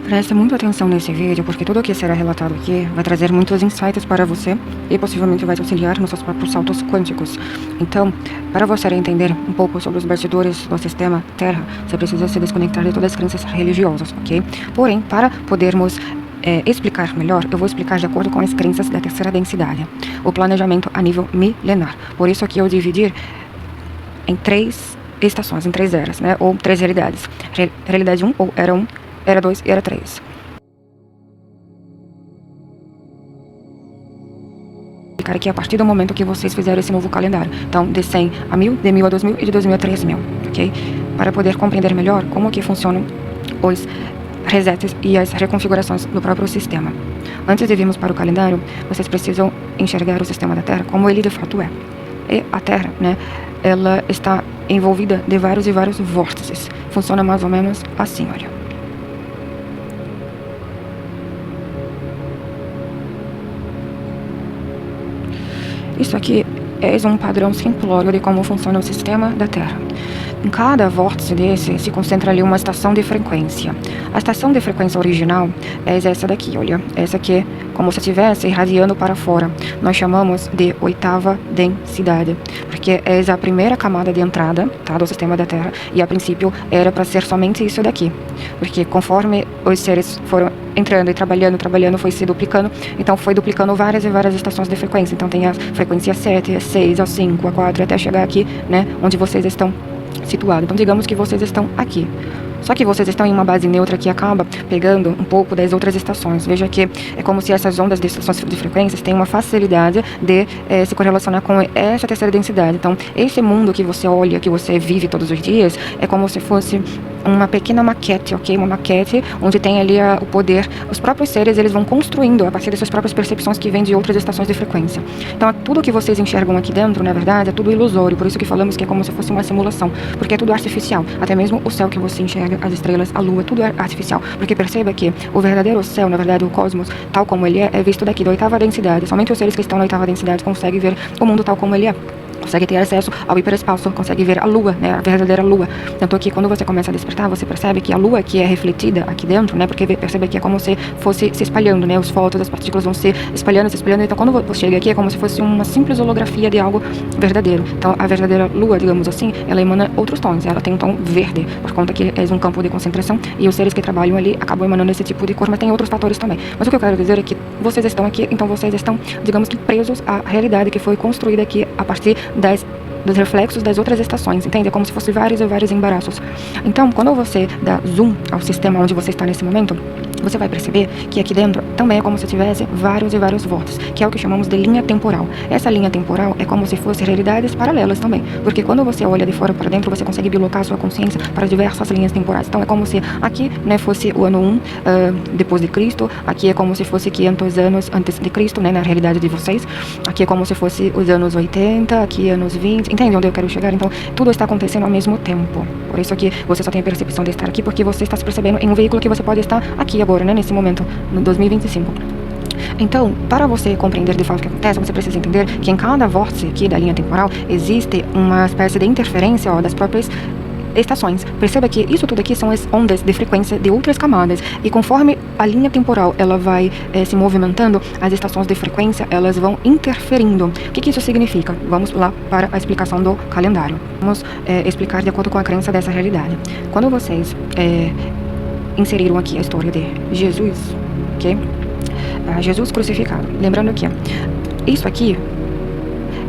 Preste muita atenção nesse vídeo, porque tudo o que será relatado aqui vai trazer muitos insights para você e possivelmente vai te auxiliar nos seus próprios saltos quânticos. Então, para você entender um pouco sobre os bastidores do sistema Terra, você precisa se desconectar de todas as crenças religiosas, ok? Porém, para podermos explicar melhor, eu vou explicar de acordo com as crenças da terceira densidade, o planejamento a nível milenar. Por isso aqui eu dividir em 3 estações, em 3 eras, né? Ou 3 realidades. Realidade 1, ou era 1, era 2 e era 3. Aqui a partir do momento que vocês fizeram esse novo calendário. Então, de 100 a 1000, de 1000 a 2000 e de 2000 a 3000, ok? Para poder compreender melhor como que funcionam os resets e as reconfigurações do próprio sistema. Antes de virmos para o calendário, vocês precisam enxergar o sistema da Terra como ele de fato é. E a Terra, né, ela está envolvida de vários e vários vórtices. Funciona mais ou menos assim, olha. Isso aqui é um padrão simplório de como funciona o sistema da Terra. Em cada vórtice desse se concentra ali uma estação de frequência. A estação de frequência original é essa daqui, olha. Essa aqui, como se estivesse irradiando para fora. Nós chamamos de 8ª densidade, porque é a primeira camada de entrada, tá, do sistema da Terra. E a princípio era para ser somente isso daqui, porque conforme os seres foram entrando e trabalhando, foi se duplicando. Então foi duplicando várias e várias estações de frequência. Então tem a frequência 7, a 6, a 5, a 4, até chegar aqui, né, onde vocês estão situados. Então digamos que vocês estão aqui. Só que vocês estão em uma base neutra que acaba pegando um pouco das outras estações. Veja que é como se essas ondas de estações de frequências têm uma facilidade de se correlacionar com essa terceira densidade. Então, esse mundo que você olha, que você vive todos os dias, é como se fosse uma pequena maquete, ok? Uma maquete onde tem ali o poder. Os próprios seres, eles vão construindo a partir das suas próprias percepções que vêm de outras estações de frequência. Então, tudo que vocês enxergam aqui dentro, na verdade, é tudo ilusório. Por isso que falamos que é como se fosse uma simulação, porque é tudo artificial. Até mesmo o céu que você enxerga, as estrelas, a lua, tudo é artificial. Porque perceba que o verdadeiro céu, na verdade, o cosmos, tal como ele é visto daqui, da 8ª densidade. Somente os seres que estão na 8ª densidade conseguem ver o mundo tal como ele é. Consegue ter acesso ao hiperespaço, consegue ver a lua, né, a verdadeira lua. Tanto que quando você começa a despertar, você percebe que a lua que é refletida aqui dentro, né, porque percebe que é como se fosse se espalhando, né, os fótons, as partículas vão se espalhando. Então quando você chega aqui é como se fosse uma simples holografia de algo verdadeiro. Então a verdadeira lua, digamos assim, ela emana outros tons, ela tem um tom verde, por conta que é um campo de concentração e os seres que trabalham ali acabam emanando esse tipo de cor, mas tem outros fatores também. Mas o que eu quero dizer é que vocês estão aqui, então vocês estão, digamos que presos à realidade que foi construída aqui a partir dos reflexos das outras estações, entende? É como se fossem vários e vários embaraços. Então, quando você dá zoom ao sistema onde você está nesse momento, você vai perceber que aqui dentro também é como se tivesse vários e vários vórtices, que é o que chamamos de linha temporal. Essa linha temporal é como se fossem realidades paralelas também, porque quando você olha de fora para dentro, você consegue bilocar a sua consciência para diversas linhas temporais. Então é como se aqui, né, fosse o ano 1 depois de Cristo, aqui é como se fosse 500 anos antes de Cristo, né, na realidade de vocês, aqui é como se fosse os anos 80, aqui anos 20, entende onde eu quero chegar? Então tudo está acontecendo ao mesmo tempo. Por isso que você só tem a percepção de estar aqui, porque você está se percebendo em um veículo que você pode estar aqui agora, né, nesse momento, no 2025. Então, para você compreender de fato o que acontece, você precisa entender que em cada vórtice aqui da linha temporal existe uma espécie de interferência das próprias estações. Perceba que isso tudo aqui são as ondas de frequência de outras camadas, e conforme a linha temporal ela vai se movimentando, as estações de frequência elas vão interferindo. O que isso significa? Vamos lá para a explicação do calendário. Vamos explicar de acordo com a crença dessa realidade. Quando vocês inseriram aqui a história de Jesus, ok? Jesus crucificado. Lembrando que isso aqui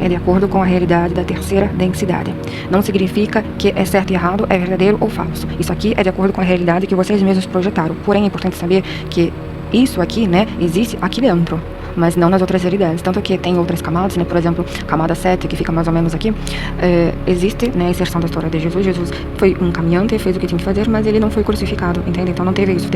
é de acordo com a realidade da terceira densidade. Não significa que é certo e errado, é verdadeiro ou falso. Isso aqui é de acordo com a realidade que vocês mesmos projetaram. Porém, é importante saber que isso aqui, né, existe aqui dentro, mas não nas outras realidades. Tanto que tem outras camadas, né? Por exemplo, camada 7, que fica mais ou menos aqui, existe, né, a inserção da história de Jesus. Jesus foi um caminhante, fez o que tinha que fazer, mas ele não foi crucificado, entende? Então não teve isso.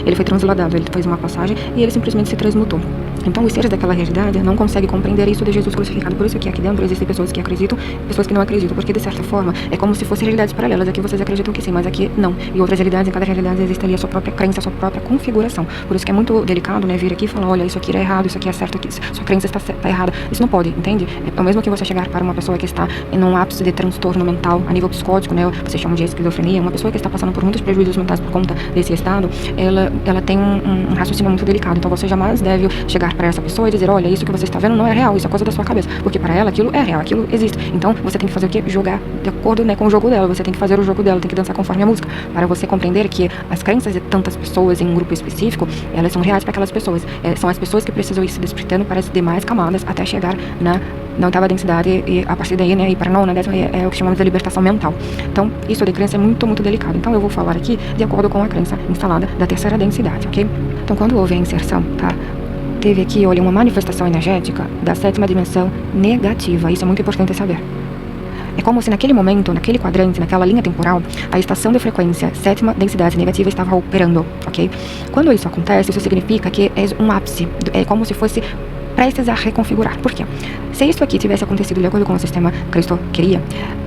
Ele foi transladado, ele fez uma passagem e ele simplesmente se transmutou. Então os seres daquela realidade não conseguem compreender isso de Jesus crucificado. Por isso que aqui dentro existem pessoas que acreditam e pessoas que não acreditam, porque de certa forma é como se fossem realidades paralelas. Aqui vocês acreditam que sim, mas aqui não. E outras realidades, em cada realidade existe ali a sua própria crença, a sua própria configuração. Por isso que é muito delicado, né, vir aqui e falar, olha, isso aqui é errado, isso aqui que é certo, que sua crença está errada. Isso não pode, entende? É o mesmo que você chegar para uma pessoa que está em um ápice de transtorno mental a nível psicótico, né? Você chama de esquizofrenia. Uma pessoa que está passando por muitos prejuízos mentais por conta desse estado, ela tem um raciocínio muito delicado. Então você jamais deve chegar para essa pessoa e dizer, olha, isso que você está vendo não é real, isso é coisa da sua cabeça. Porque para ela aquilo é real, aquilo existe. Então você tem que fazer o quê? Jogar de acordo, né, com o jogo dela. Você tem que fazer o jogo dela, tem que dançar conforme a música, para você compreender que as crenças de tantas pessoas em um grupo específico, elas são reais para aquelas pessoas. São as pessoas que precisam ir se despertando para as demais camadas até chegar na oitava densidade e a partir daí, né, ir para a nona, décima, é o que chamamos de libertação mental. Então, isso de crença é muito, muito delicado. Então, eu vou falar aqui de acordo com a crença instalada da terceira densidade, ok? Então, quando houve a inserção, tá? Teve aqui, olha, uma manifestação energética da sétima dimensão negativa. Isso é muito importante saber. É como se naquele momento, naquele quadrante, naquela linha temporal, a estação de frequência sétima densidade negativa estava operando, ok? Quando isso acontece, isso significa que é um ápice, é como se fosse prestes a reconfigurar. Por quê? Se isso aqui tivesse acontecido de acordo com o sistema Cristo queria,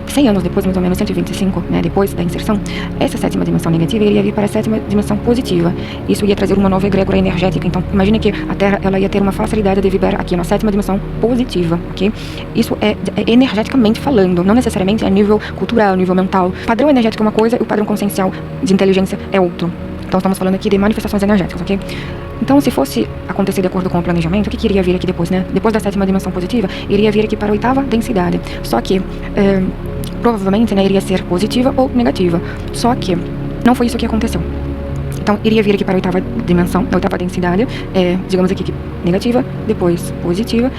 100 anos depois, mais ou menos 125, né, depois da inserção, essa sétima dimensão negativa iria vir para a sétima dimensão positiva. Isso ia trazer uma nova egrégora energética. Então, imagine que a Terra ela ia ter uma facilidade de vibrar aqui na sétima dimensão positiva, ok? Isso é energeticamente falando, não necessariamente a nível cultural, nível mental. O padrão energético é uma coisa e o padrão consciencial de inteligência é outro. Então, estamos falando aqui de manifestações energéticas, ok? Então, se fosse acontecer de acordo com o planejamento, o que iria vir aqui depois, né? Depois da sétima dimensão positiva, iria vir aqui para a oitava densidade. Só que, provavelmente, né, iria ser positiva ou negativa. Só que não foi isso que aconteceu. Então, iria vir aqui para a oitava dimensão, a oitava densidade, digamos aqui que negativa, depois positiva.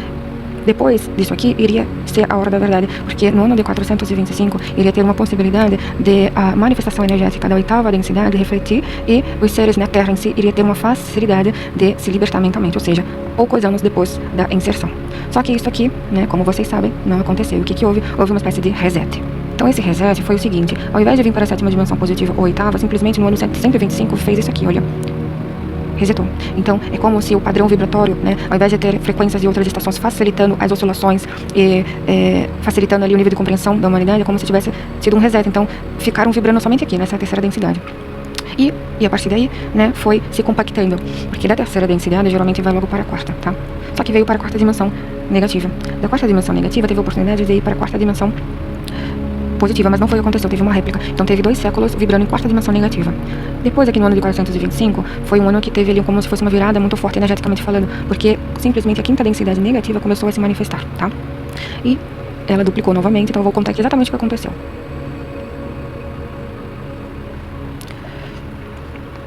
Depois disso aqui, iria ser a hora da verdade, porque no ano de 425, iria ter uma possibilidade de a manifestação energética da oitava densidade refletir e os seres na Terra em si iria ter uma facilidade de se libertar mentalmente, ou seja, poucos anos depois da inserção. Só que isso aqui, né, como vocês sabem, não aconteceu. O que houve? Houve uma espécie de reset. Então esse reset foi o seguinte, ao invés de vir para a sétima dimensão positiva ou oitava, simplesmente no ano 125 fez isso aqui, olha. Resetou. Então, é como se o padrão vibratório, né, ao invés de ter frequências de outras estações facilitando as oscilações e facilitando ali o nível de compreensão da humanidade, é como se tivesse sido um reset. Então, ficaram vibrando somente aqui, nessa terceira densidade. E a partir daí, né, foi se compactando. Porque da terceira densidade, geralmente vai logo para a quarta, tá? Só que veio para a quarta dimensão negativa. Da quarta dimensão negativa, teve a oportunidade de ir para a quarta dimensão positiva, mas não foi o que aconteceu, teve uma réplica. Então teve 2 séculos vibrando em quarta dimensão negativa. Depois, aqui no ano de 425, foi um ano que teve ali como se fosse uma virada muito forte energeticamente falando, porque simplesmente a quinta densidade negativa começou a se manifestar, tá? E ela duplicou novamente, então eu vou contar aqui exatamente o que aconteceu.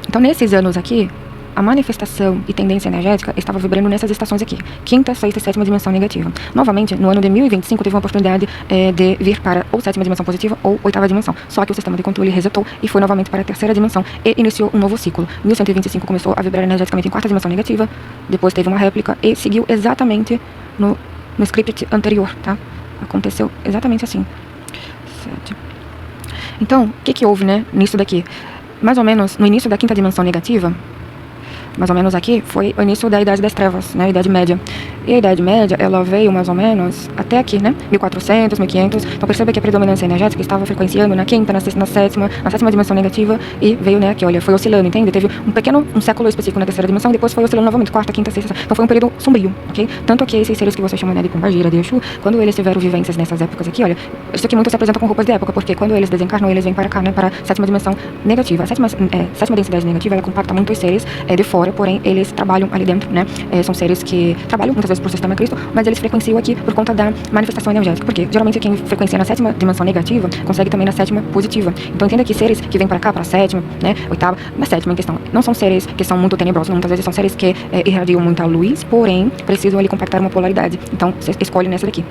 Então, nesses anos aqui, a manifestação e tendência energética estava vibrando nessas estações aqui, quinta, sexta e sétima dimensão negativa. Novamente, no ano de 1025, teve uma oportunidade de vir para ou sétima dimensão positiva ou oitava dimensão. Só que o sistema de controle resetou e foi novamente para a terceira dimensão e iniciou um novo ciclo. 1125 começou a vibrar energeticamente em quarta dimensão negativa, depois teve uma réplica e seguiu exatamente no script anterior, tá? Aconteceu exatamente assim. 7. Então, o que houve, né, nisso daqui? Mais ou menos no início da quinta dimensão negativa, mais ou menos aqui, foi o início da Idade das Trevas, né, a Idade Média. E a Idade Média, ela veio mais ou menos até aqui, né, 1400, 1500. Então perceba que a predominância energética estava frequenciando na quinta, na sétima dimensão negativa e veio, né, aqui, olha, foi oscilando, entende? Teve um século específico na terceira dimensão, depois foi oscilando novamente, quarta, quinta, sexta. Então foi um período sombrio, ok? Tanto que esses seres que você chama, né, de Pombagira, de Exu, quando eles tiveram vivências nessas épocas aqui, olha, isso aqui muito se apresenta com roupas de época, porque quando eles desencarnam, eles vêm para cá, né, para a sétima dimensão negativa. A sétima densidade negativa, ela compacta muito os seres de fora, porém, eles trabalham ali dentro, né? São seres que trabalham muitas vezes por sistema Cristo, mas eles frequenciam aqui por conta da manifestação energética. Porque geralmente quem frequencia na sétima dimensão negativa consegue também na sétima positiva. Então entenda que seres que vêm para cá, para a sétima, né? Oitava, na sétima em questão, não são seres que são muito tenebrosos, muitas vezes são seres que irradiam muita luz, porém precisam ali compactar uma polaridade. Então você escolhe nessa daqui.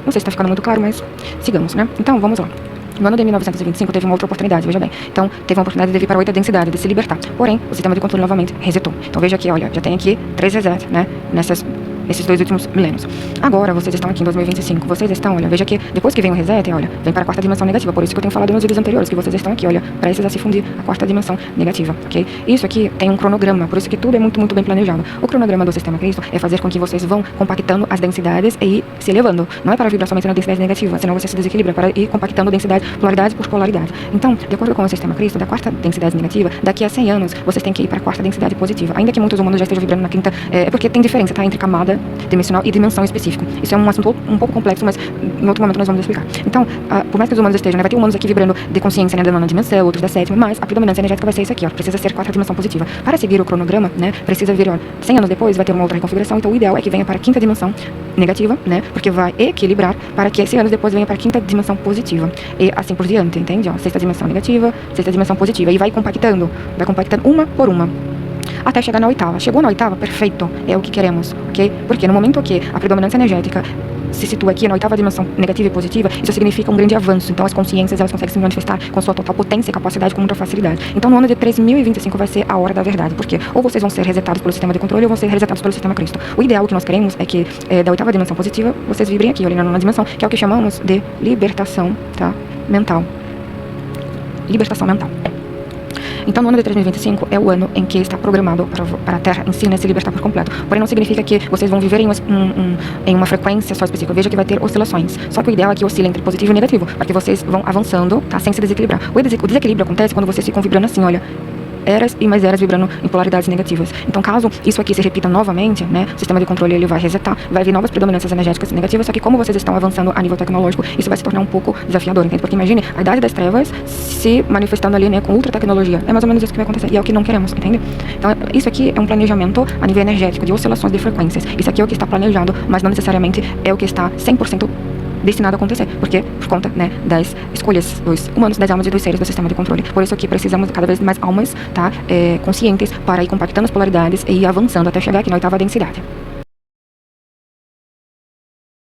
Não sei se está ficando muito claro, mas sigamos, né? Então vamos lá. No ano de 1925 teve uma outra oportunidade, veja bem. Então, teve uma oportunidade de vir para a 8ª densidade, de se libertar. Porém, o sistema de controle novamente resetou. Então, veja aqui, olha, já tem aqui 3 resets, né? nesses 2 últimos milênios. Agora, vocês estão aqui em 2025, vocês estão, olha, veja que depois que vem o reset, olha, vem para a 4ª dimensão negativa, por isso que eu tenho falado nos vídeos anteriores, que vocês estão aqui, olha, prestes a se fundir a 4ª dimensão negativa, ok? Isso aqui tem um cronograma, por isso que tudo é muito, muito bem planejado. O cronograma do sistema Cristo é fazer com que vocês vão compactando as densidades e ir se elevando. Não é para vibrar somente na densidade negativa, senão você se desequilibra, para ir compactando densidade, polaridade por polaridade. Então, de acordo com o sistema Cristo, da 4ª densidade negativa, daqui a 100 anos, vocês têm que ir para a 4ª densidade positiva. Ainda que muitos humanos já estejam vibrando na 5ª, é porque tem diferença, tá? Entre camada dimensional e dimensão específica. Isso é um assunto um pouco complexo, mas em outro momento nós vamos explicar. Então, por mais que os humanos estejam, né, vai ter humanos aqui vibrando de consciência, né, da 9ª dimensão, outros da 7ª, mas a predominância energética vai ser isso aqui, ó. Precisa ser 4ª dimensão positiva. Para seguir o cronograma, né, precisa vir, ó, 100 anos depois vai ter uma outra reconfiguração, então o ideal é que venha para a 5ª dimensão negativa, né, porque vai equilibrar para que 100 anos depois venha para a 5ª dimensão positiva. E assim por diante, entende? Ó, 6ª dimensão negativa, 6ª dimensão positiva. E vai compactando uma por uma, até chegar na 8ª. Chegou na 8ª, perfeito, é o que queremos, ok? Porque no momento que a predominância energética se situa aqui na 8ª dimensão negativa e positiva, isso significa um grande avanço. Então as consciências, elas conseguem se manifestar com sua total potência e capacidade com muita facilidade. Então no ano de 3025 vai ser a hora da verdade, porque ou vocês vão ser resetados pelo sistema de controle ou vão ser resetados pelo sistema Cristo. O ideal que nós queremos é que da 8ª dimensão positiva, vocês vibrem aqui, olhem na 9ª dimensão, que é o que chamamos de libertação, tá? Mental. Libertação mental. Então, no ano de 2025 é o ano em que está programado para a Terra em si, né, se libertar por completo. Porém, não significa que vocês vão viver em uma frequência só específica. Veja que vai ter oscilações. Só que o ideal é que oscile entre positivo e negativo, para que vocês vão avançando, tá, sem se desequilibrar. O desequilíbrio acontece quando vocês ficam vibrando assim, olha, eras e mais eras vibrando em polaridades negativas. Então, caso isso aqui se repita novamente, né, o sistema de controle ele vai resetar, vai vir novas predominâncias energéticas negativas, só que como vocês estão avançando a nível tecnológico, isso vai se tornar um pouco desafiador, entende? Porque imagine a idade das trevas se manifestando ali, né, com ultra tecnologia. É mais ou menos isso que vai acontecer, e é o que não queremos, entende? Então, isso aqui é um planejamento a nível energético, de oscilações de frequências. Isso aqui é o que está planejado, mas não necessariamente é o que está 100% destinado a acontecer, porque por conta, né, das escolhas dos humanos, das almas e dos seres do sistema de controle. Por isso aqui precisamos cada vez mais almas, tá, conscientes para ir compactando as polaridades e ir avançando até chegar aqui na 8ª densidade.